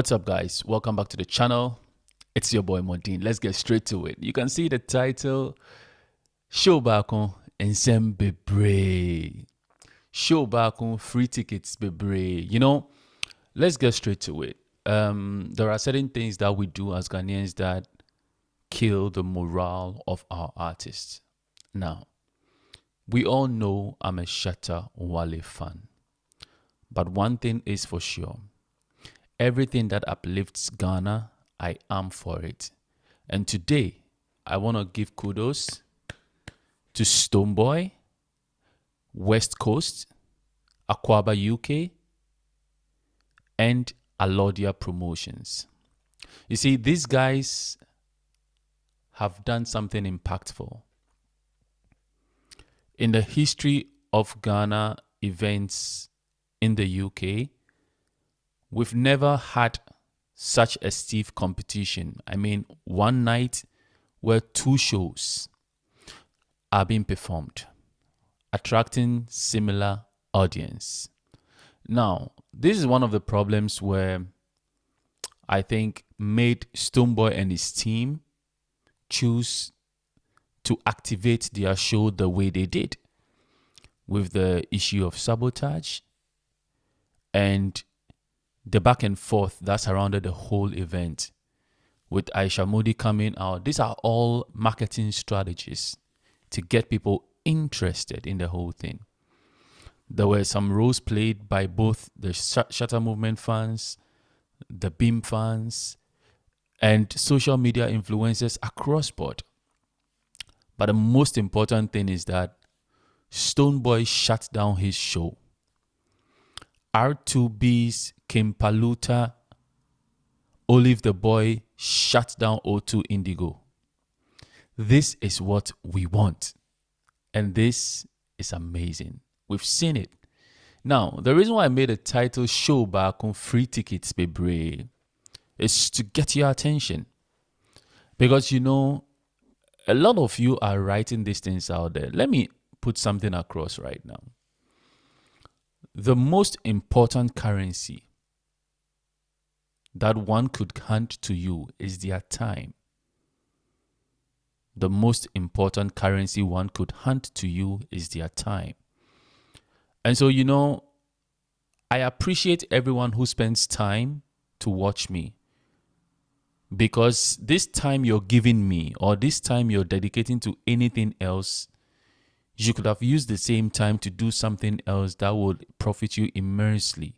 What's up, guys? Welcome back to the channel. It's your boy Modine. Let's get straight to it. You can see the title, Show Baako and Sem Bebreee. Show Baako, free tickets, Bebreee. Let's get straight to it. There are certain things that we do as Ghanaians that kill the morale of our artists. Now, we all know I'm a shatta Wale fan. But one thing is for sure. Everything that uplifts Ghana, I am for it. And today, I want to give kudos to Stonebwoy, West Coast, Akwaba UK, and Alodia Promotions. You see, these guys have done something impactful. In the history of Ghana events in the UK, we've never had such a stiff competition. I mean, one night where two shows are being performed, attracting similar audience. Now, this is one of the problems where I think made Stonebwoy and his team choose to activate their show the way they did, with the issue of sabotage and the back and forth that surrounded the whole event, with Aisha Modi coming out. These are all marketing strategies to get people interested in the whole thing. There were some roles played by both the Shatta movement fans, the Beam fans, and social media influencers across board. But the most important thing is that Stonebwoy shut down his show. R2B's Kimpaluta, Olive the Boy shut down O2 Indigo. This is what we want. And this is amazing. We've seen it. Now, the reason why I made a title Show Baako Free Tickets Bebreee is to get your attention. Because a lot of you are writing these things out there. Let me put something across right now. The most important currency that one could hand to you is their time. The most important currency one could hand to you is their time. And so, I appreciate everyone who spends time to watch me, because this time you're giving me, or this time you're dedicating to anything else, you could have used the same time to do something else that would profit you immensely.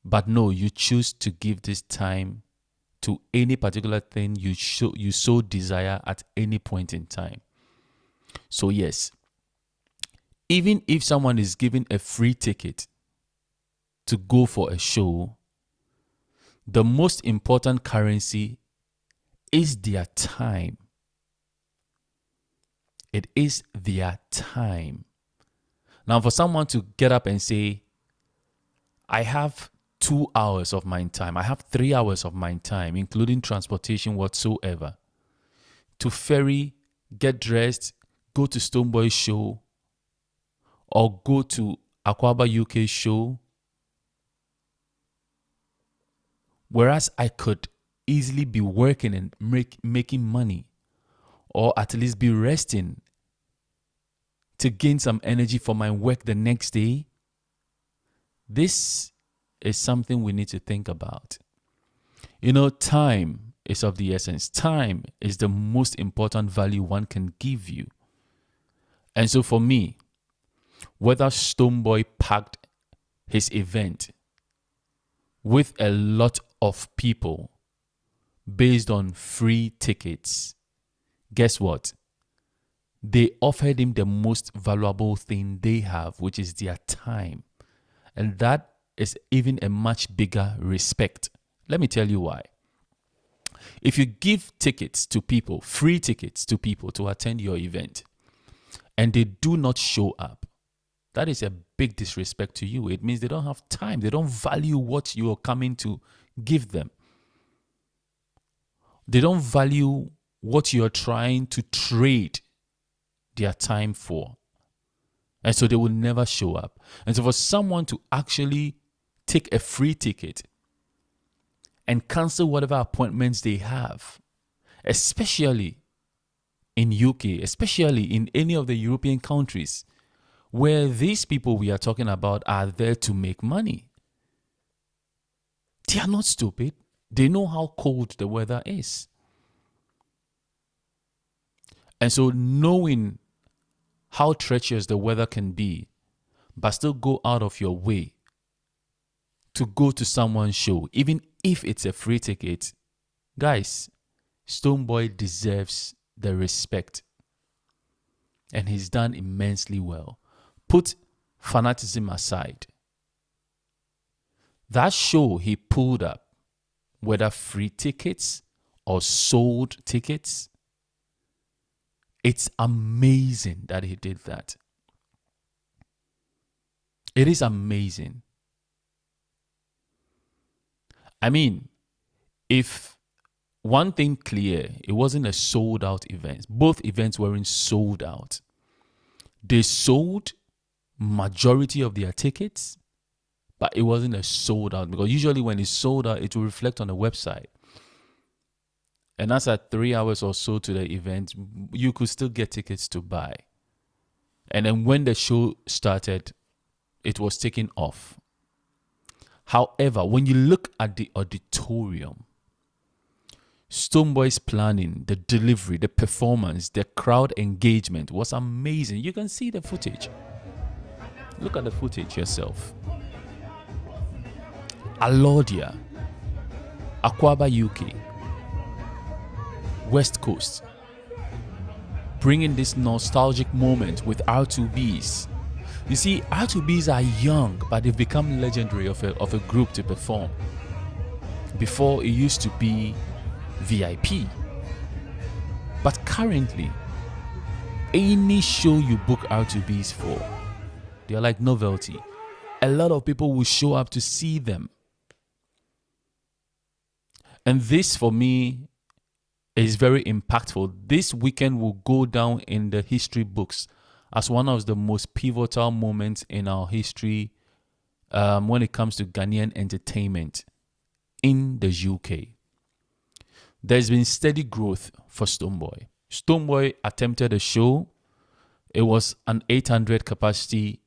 But no, you choose to give this time to any particular thing you so desire at any point in time. So yes, even if someone is given a free ticket to go for a show, the most important currency is their time. It is their time. Now, for someone to get up and say, I have 2 hours of my time, I have 3 hours of my time, including transportation whatsoever, to ferry, get dressed, go to Stonebwoy's show, or go to Akwaba UK show, whereas I could easily be working and making money, or at least be resting to gain some energy for my work the next day. This is something we need to think about. Time is of the essence. Time is the most important value one can give you. And so for me, whether Stonebwoy packed his event with a lot of people based on free tickets, guess what? They offered him the most valuable thing they have, which is their time. And that is even a much bigger respect. Let me tell you why. If you give tickets to people, free tickets to people to attend your event, and they do not show up, that is a big disrespect to you. It means they don't have time. They don't value what you are coming to give them. They don't value what you're trying to trade their time for. And so they will never show up. And so for someone to actually take a free ticket and cancel whatever appointments they have, especially in UK, especially in any of the European countries where these people we are talking about are there to make money. They are not stupid. They know how cold the weather is. And so knowing how treacherous the weather can be, but still go out of your way to go to someone's show, even if it's a free ticket, guys, Stonebwoy deserves the respect. And he's done immensely well. Put fanaticism aside. That show he pulled up, whether free tickets or sold tickets, it's amazing that he did that. It is amazing. I mean, if one thing clear, it wasn't a sold out event. Both events weren't sold out. They sold majority of their tickets, but it wasn't a sold out, because usually when it's sold out, it will reflect on the website. And that's at 3 hours or so to the event, you could still get tickets to buy. And then when the show started, it was taken off. However, when you look at the auditorium, Stonebwoy's planning, the delivery, the performance, the crowd engagement was amazing. You can see the footage. Look at the footage yourself. Alodia, Akwaba UK, West Coast, bringing this nostalgic moment with R2Bs. You see, R2Bs are young, but they've become legendary of a group to perform. Before, it used to be VIP. But currently, any show you book R2Bs for, they're like novelty. A lot of people will show up to see them. And this, for me, is very impactful. This weekend will go down in the history books as one of the most pivotal moments in our history when it comes to Ghanaian entertainment in the UK. There's been steady growth for Stonebwoy. Stonebwoy attempted a show. It was an 800 capacity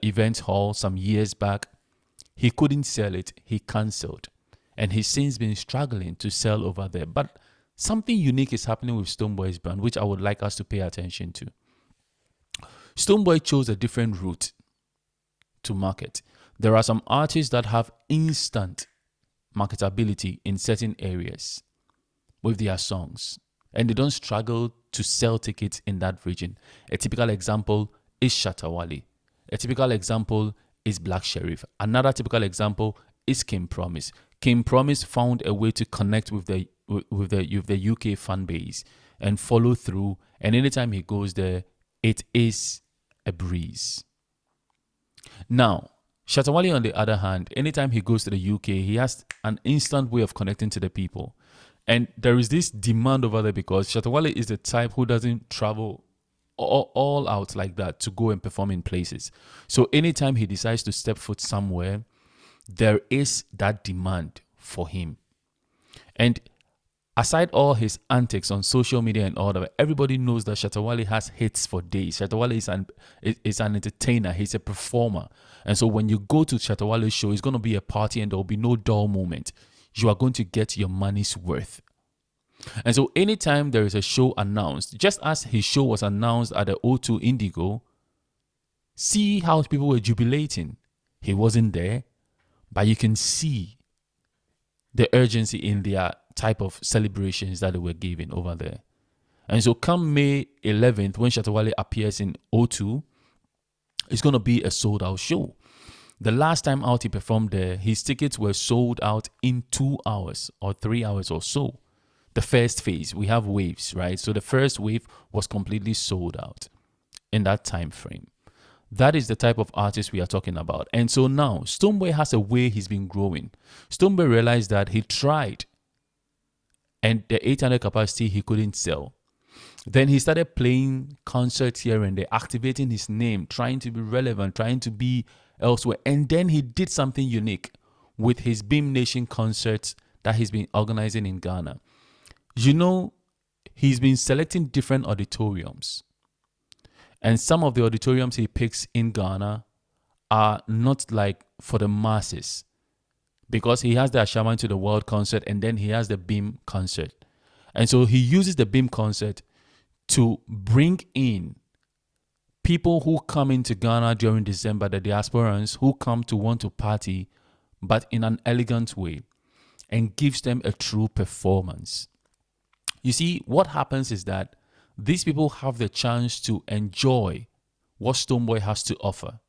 event hall some years back. He couldn't sell it. He cancelled. And he's since been struggling to sell over there. But something unique is happening with Stonebwoy's brand, which I would like us to pay attention to. Stonebwoy chose a different route to market. There are some artists that have instant marketability in certain areas with their songs, and they don't struggle to sell tickets in that region. A typical example is Shatta Wale. A typical example is Black Sheriff. Another typical example is King Promise. King Promise found a way to connect with the UK fan base and follow through, and anytime he goes there, it is a breeze. Now, Shatta Wale, on the other hand, anytime he goes to the UK, he has an instant way of connecting to the people. And there is this demand over there because Shatta Wale is the type who doesn't travel all out like that to go and perform in places. So anytime he decides to step foot somewhere, there is that demand for him. And aside all his antics on social media and all that, everybody knows that Shatta Wale has hits for days. Shatta Wale is an entertainer. He's a performer. And so when you go to Shatta Wale's show, it's going to be a party and there will be no dull moment. You are going to get your money's worth. And so anytime there is a show announced, just as his show was announced at the O2 Indigo, see how people were jubilating. He wasn't there, but you can see the urgency in their type of celebrations that they were giving over there. And so come May 11th, when Shatta Wale appears in O2, it's going to be a sold out show. The last time out he performed there, his tickets were sold out in 2 hours or 3 hours or so. The first phase, we have waves, right? So the first wave was completely sold out in that time frame. That is the type of artist we are talking about. And so now, Stonebwoy has a way he's been growing. Stonebwoy realized that he tried and the 800 capacity he couldn't sell. Then he started playing concerts here and there, activating his name, trying to be relevant, trying to be elsewhere. And then he did something unique with his Beam Nation concerts that he's been organizing in Ghana. You know, he's been selecting different auditoriums. And some of the auditoriums he picks in Ghana are not like for the masses, because he has the Ashaman to the World concert and then he has the Beam concert. And so he uses the Beam concert to bring in people who come into Ghana during December, the diasporans who come to want to party, but in an elegant way, and gives them a true performance. You see, what happens is that these people have the chance to enjoy what Stonebwoy has to offer,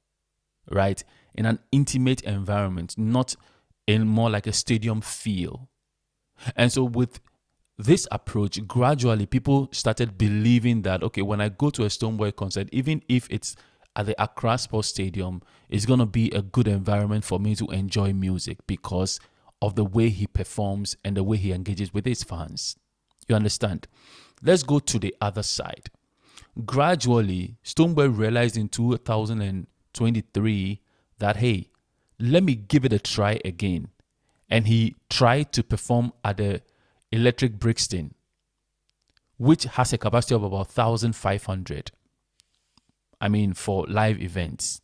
right? In an intimate environment, not in more like a stadium feel. And so with this approach, gradually people started believing that, okay, when I go to a Stonebwoy concert, even if it's at the Accra Sports Stadium, it's going to be a good environment for me to enjoy music because of the way he performs and the way he engages with his fans. You understand? Let's go to the other side. Gradually, Stonebwoy realized in 2023 that, hey, let me give it a try again. And he tried to perform at the Electric Brixton, which has a capacity of about 1,500. I mean, for live events.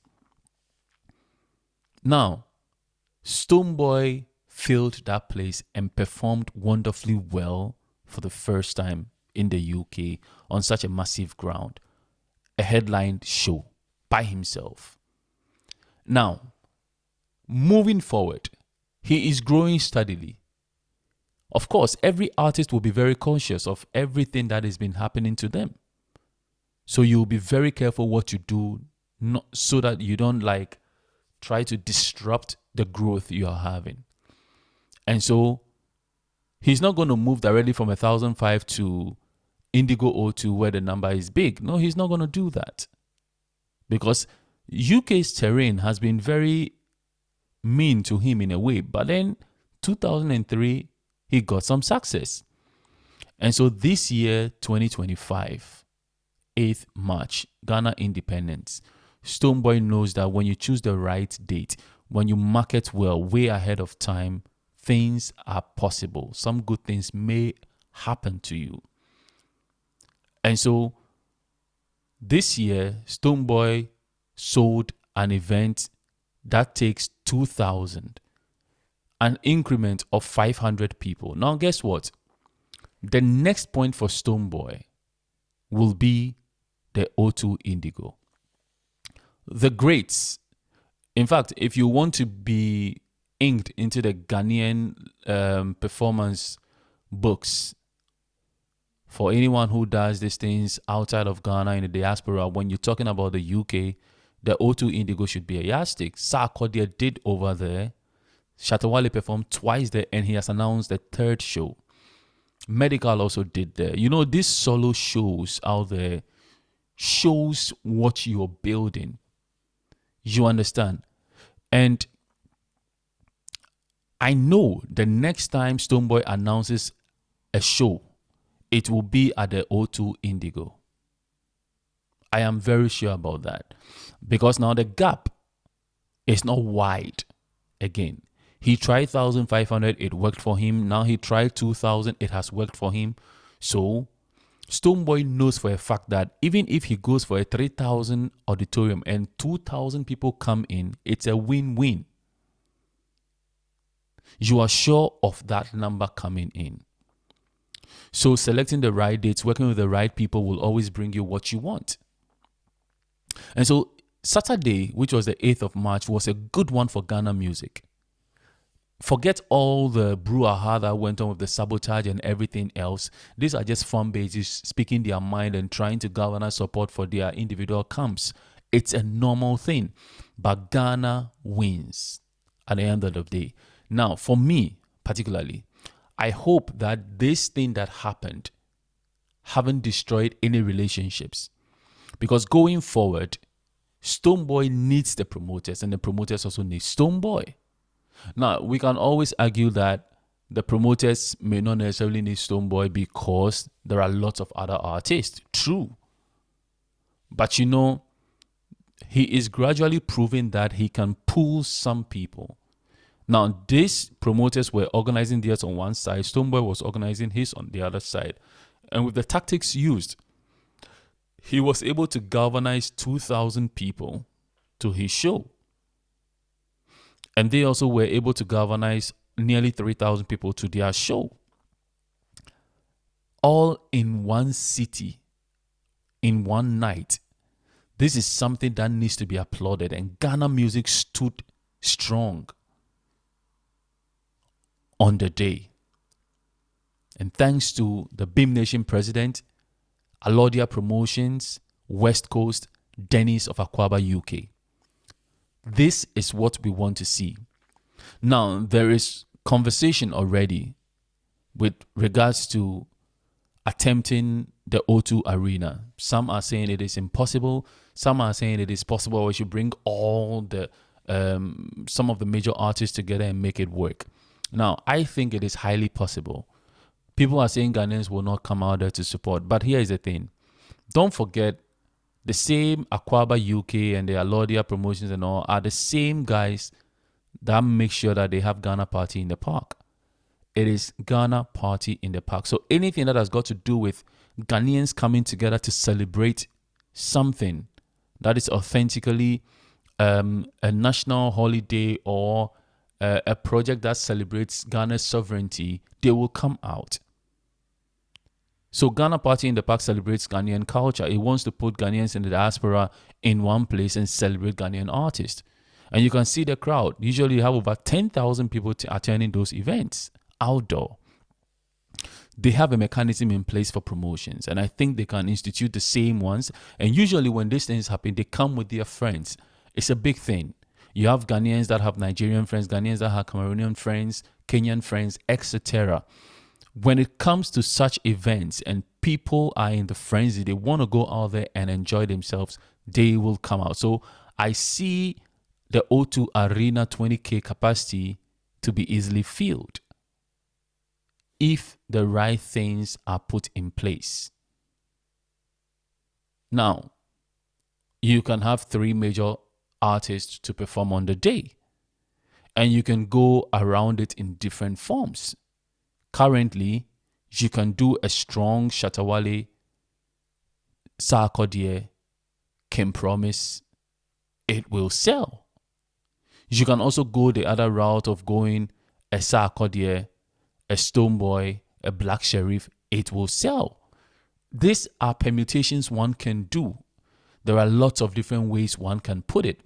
Now, Stonebwoy filled that place and performed wonderfully well for the first time in the UK on such a massive ground. A headlined show by himself. Now, moving forward, he is growing steadily. Of course, every artist will be very conscious of everything that has been happening to them. So you'll be very careful what you do, not so that you don't like try to disrupt the growth you are having. And so he's not going to move directly from 1,005 to Indigo O2 where the number is big. No, he's not going to do that. Because UK's terrain has been very mean to him in a way. But then 2003, he got some success. And so this year, 2025, 8th March, Ghana Independence, Stonebwoy knows that when you choose the right date, when you market well, way ahead of time, things are possible. Some good things may happen to you. And so this year, Stonebwoy sold an event that takes 2,000, an increment of 500 people. Now, guess what? The next point for Stonebwoy will be the O2 Indigo. The greats. In fact, if you want to be inked into the Ghanaian performance books, for anyone who does these things outside of Ghana in the diaspora, when you're talking about the UK, the O2 Indigo should be a yardstick. Sarkodie did over there. Shatta Wale performed twice there, and he has announced the third show. Medical also did there. You know, these solo shows out there shows what you're building. You understand? And I know the next time Stonebwoy announces a show, it will be at the O2 Indigo. I am very sure about that. Because now the gap is not wide again. He tried 1,500, it worked for him. Now he tried 2,000, it has worked for him. So Stonebwoy knows for a fact that even if he goes for a 3,000 auditorium and 2,000 people come in, it's a win-win. You are sure of that number coming in. So selecting the right dates, working with the right people will always bring you what you want. And so Saturday, which was the 8th of March, was a good one for Ghana music. Forget all the brouhaha that went on with the sabotage and everything else. These are just fan bases speaking their mind and trying to garner support for their individual camps. It's a normal thing. But Ghana wins at the end of the day. Now, for me particularly, I hope that this thing that happened haven't destroyed any relationships. Because going forward, Stonebwoy needs the promoters and the promoters also need Stonebwoy. Now, we can always argue that the promoters may not necessarily need Stonebwoy because there are lots of other artists. True. But you know, he is gradually proving that he can pull some people Now, these promoters were organizing theirs on one side, Stonebwoy was organizing his on the other side. And with the tactics used, he was able to galvanize 2,000 people to his show. And they also were able to galvanize nearly 3,000 people to their show. All in one city, in one night. This is something that needs to be applauded. And Ghana music stood strong on the day. And thanks to the Beam Nation president, Alodia Promotions, West Coast, Dennis of Akwaba, UK. This is what we want to see. Now, there is conversation already with regards to attempting the O2 Arena. Some are saying it is impossible. Some are saying it is possible. We should bring all the some of the major artists together and make it work. Now, I think it is highly possible. People are saying Ghanaians will not come out there to support. But here is the thing. Don't forget, the same Akwaba UK and the Alodia Promotions and all are the same guys that make sure that they have Ghana Party in the Park. It is Ghana Party in the Park. So anything that has got to do with Ghanaians coming together to celebrate something that is authentically a national holiday or a project that celebrates Ghana's sovereignty, they will come out. So Ghana Party in the Park celebrates Ghanaian culture. It wants to put Ghanaians in the diaspora in one place and celebrate Ghanaian artists. And you can see the crowd. Usually you have over 10,000 people attending those events outdoor. They have a mechanism in place for promotions, and I think they can institute the same ones. And usually when these things happen, they come with their friends. It's a big thing. You have Ghanaians that have Nigerian friends, Ghanaians that have Cameroonian friends, Kenyan friends, etc. When it comes to such events and people are in the frenzy, they want to go out there and enjoy themselves, they will come out. So I see the O2 Arena 20K capacity to be easily filled if the right things are put in place. Now, you can have 3 major artists to perform on the day, and you can go around it in different forms. Currently, you can do a strong Shatta Wale, Sarkodie, Kim Promise. It will sell. You can also go the other route of going a Sarkodie, a Stonebwoy, a Black Sheriff. It will sell. These are permutations one can do. There are lots of different ways one can put it.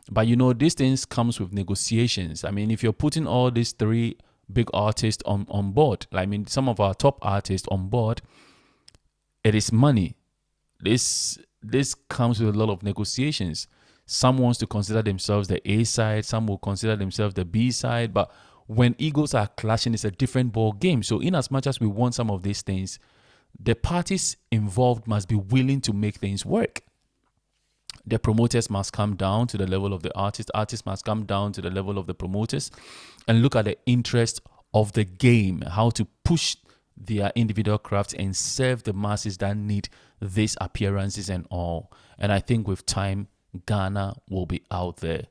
But you know, these things comes with negotiations. I mean, if you're putting all these 3 big artists on board, I mean, some of our top artists on board, it is money. This comes with a lot of negotiations. Some wants to consider themselves the A side, some will consider themselves the B side, but when egos are clashing, it's a different ball game. So in as much as we want some of these things, the parties involved must be willing to make things work. The promoters must come down to the level of the artists must come down to the level of the promoters and look at the interest of the game, how to push their individual crafts and serve the masses that need these appearances and all. And I think with time, Ghana will be out there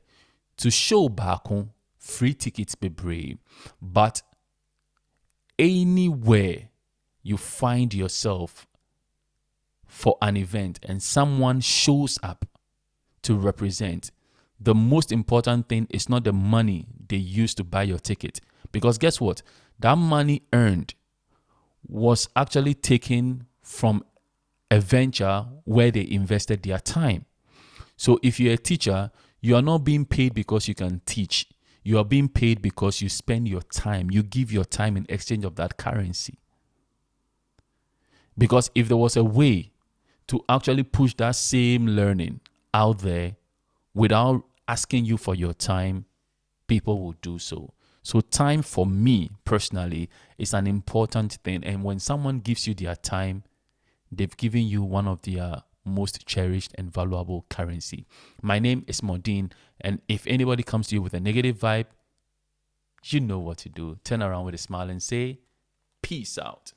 to show Baako free tickets Bebreee. But anywhere you find yourself for an event and someone shows up to represent, the most important thing is not the money they use to buy your ticket. Because guess what? That money earned was actually taken from a venture where they invested their time. So if you're a teacher, you are not being paid because you can teach. You are being paid because you spend your time. You give your time in exchange of that currency. Because if there was a way to actually push that same learning out there without asking you for your time, people will do so. So time for me personally is an important thing. And when someone gives you their time, they've given you one of their most cherished and valuable currency. My name is Modine, and if anybody comes to you with a negative vibe, you know what to do. Turn around with a smile and say, peace out.